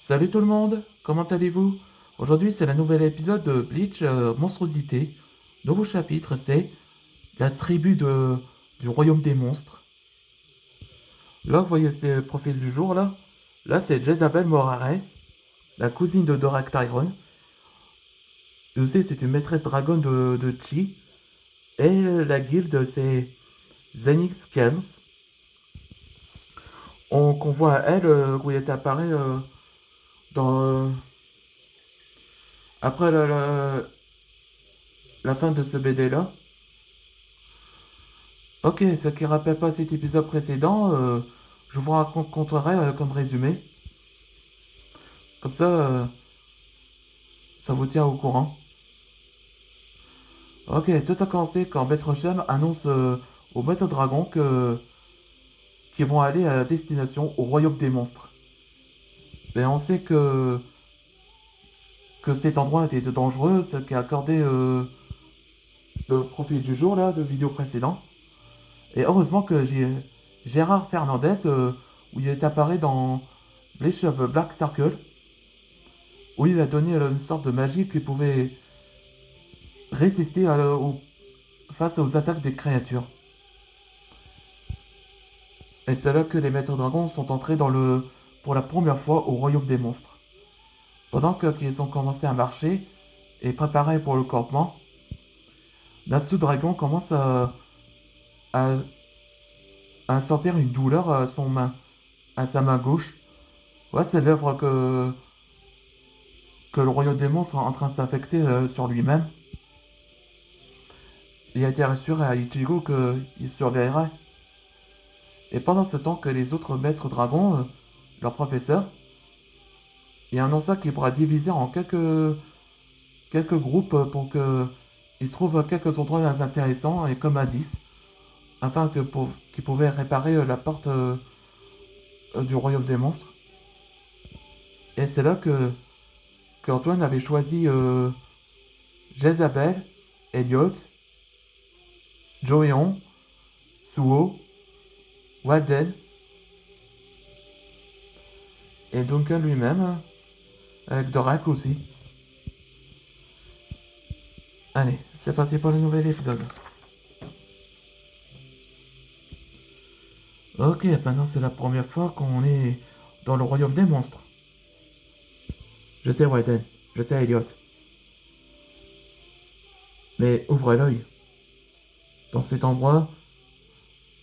Salut tout le monde, comment allez-vous? Aujourd'hui c'est la nouvelle épisode de Bleach Monstrosité. Nouveau chapitre, c'est la du royaume des monstres. Là vous voyez ce profil du jour là. Là c'est Jezabel Morares, la cousine de Dorak Tyrone. Vous savez c'est une maîtresse dragon de Chi. Et la guilde c'est Zenith Scales. Qu'on voit elle où elle apparaît dans après la fin de ce BD là. Ok, ce qui rappelle pas cet épisode précédent, je vous raconterai comme résumé. Comme ça, ça vous tient au courant. Ok, tout a commencé quand Maître Shem annonce au Maître Dragon qu'ils vont aller à la destination au royaume des monstres. Et on sait que cet endroit était dangereux, ce qui a accordé le profil du jour là, de vidéo précédent. Et heureusement que j'ai Gérard Fernandez, où il est apparu dans Bleach of Black Circle, où il a donné une sorte de magie qui pouvait résister face aux attaques des créatures. Et c'est là que les maîtres dragons sont entrés pour la première fois au royaume des monstres. Pendant qu'ils ont commencé à marcher et préparer pour le campement, Natsu Dragon commence à, à sentir une douleur à sa main gauche. Ouais, c'est l'œuvre que le royaume des monstres est en train de s'affecter sur lui-même. Il a été rassuré à Ichigo qu'il surveillerait. Et pendant ce temps que les autres maîtres dragons, leurs professeurs, il annonça qu'il pourra diviser en quelques groupes pour qu'ils trouvent quelques endroits intéressants et comme indices, afin qu'ils pouvaient réparer la porte du royaume des monstres. Et c'est là qu'Antoine avait choisi Jezabel, Elliot, Joeon, Suo, Walden et Duncan lui-même, avec Dorak aussi. Allez, c'est parti pour le nouvel épisode. Ok, maintenant c'est la première fois qu'on est dans le royaume des monstres. Je sais, Walden, je sais, Elliot. Mais ouvrez l'œil. Dans cet endroit,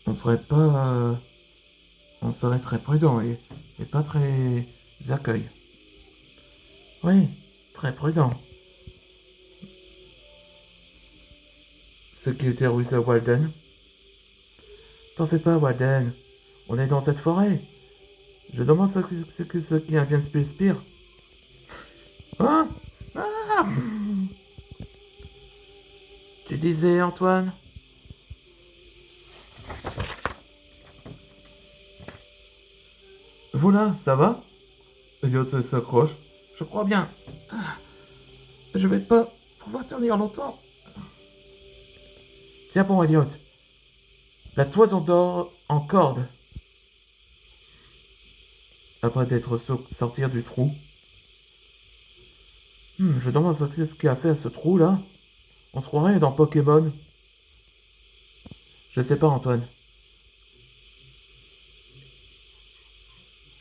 on serait pas. On serait très prudent et pas très accueil. Oui, très prudent. Ce qui était russe à Walden. T'en fais pas, Walden. On est dans cette forêt. Je demande ce qui vient de Spire. Hein? Ah! Tu disais, Antoine? Voilà, ça va? Elliot s'accroche. Je crois bien. Ah, je vais pas pouvoir tenir longtemps. Tiens bon, Elliot. La toison d'or en corde. Après d'être sortir du trou. Je demande ce qu'il a fait à ce trou là. On se croirait dans Pokémon. Je sais pas, Antoine.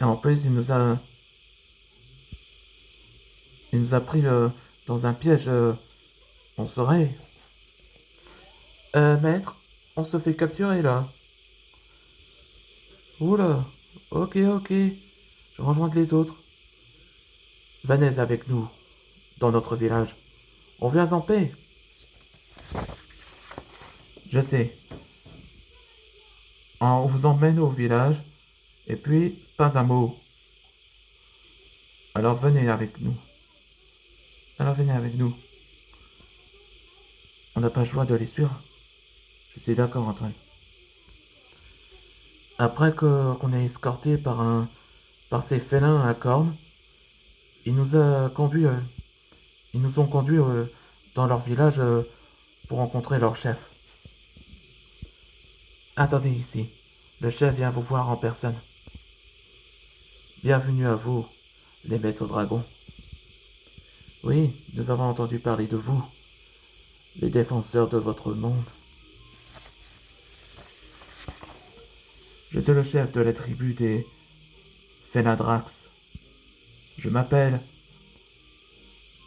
Et en plus, il nous a pris dans un piège. On serait. Maître, on se fait capturer là. Oula. Ok, ok. Je rejoins les autres. Venez avec nous, dans notre village. On vient en paix. Je sais. On vous emmène au village. Et puis, pas un mot. Alors venez avec nous. Alors venez avec nous. On n'a pas le choix de les suivre. Je suis d'accord, Antoine. Après qu'on est escorté par ces félins à cornes, ils nous a conduits, ils nous ont conduits dans leur village pour rencontrer leur chef. Attendez ici. Le chef vient vous voir en personne. Bienvenue à vous, les maîtres dragons. Oui, nous avons entendu parler de vous, les défenseurs de votre monde. Je suis le chef de la tribu des Fenadrax. Je m'appelle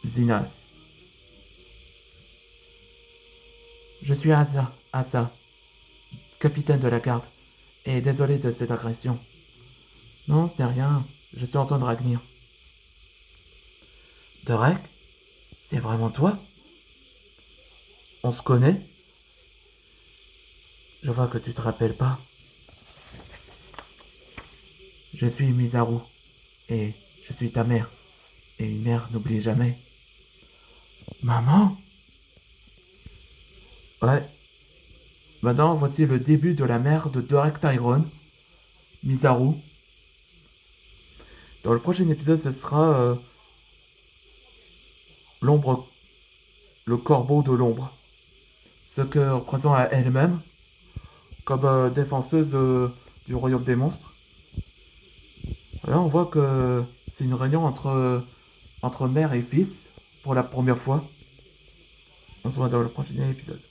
Zinas. Je suis Asa, capitaine de la garde, et désolé de cette agression. Non, ce n'est rien, je suis Anton Dragnir. Derek, c'est vraiment toi? On se connaît? Je vois que tu te rappelles pas. Je suis Misaru, et je suis ta mère. Et une mère n'oublie jamais. Maman? Ouais. Maintenant, voici le début de la mère de Derek Tyrone, Misaru. Dans le prochain épisode, ce sera l'ombre, le corbeau de l'ombre. Ce que représente à elle-même comme défenseuse du royaume des monstres. Là, on voit que c'est une réunion entre mère et fils pour la première fois. On se voit dans le prochain épisode.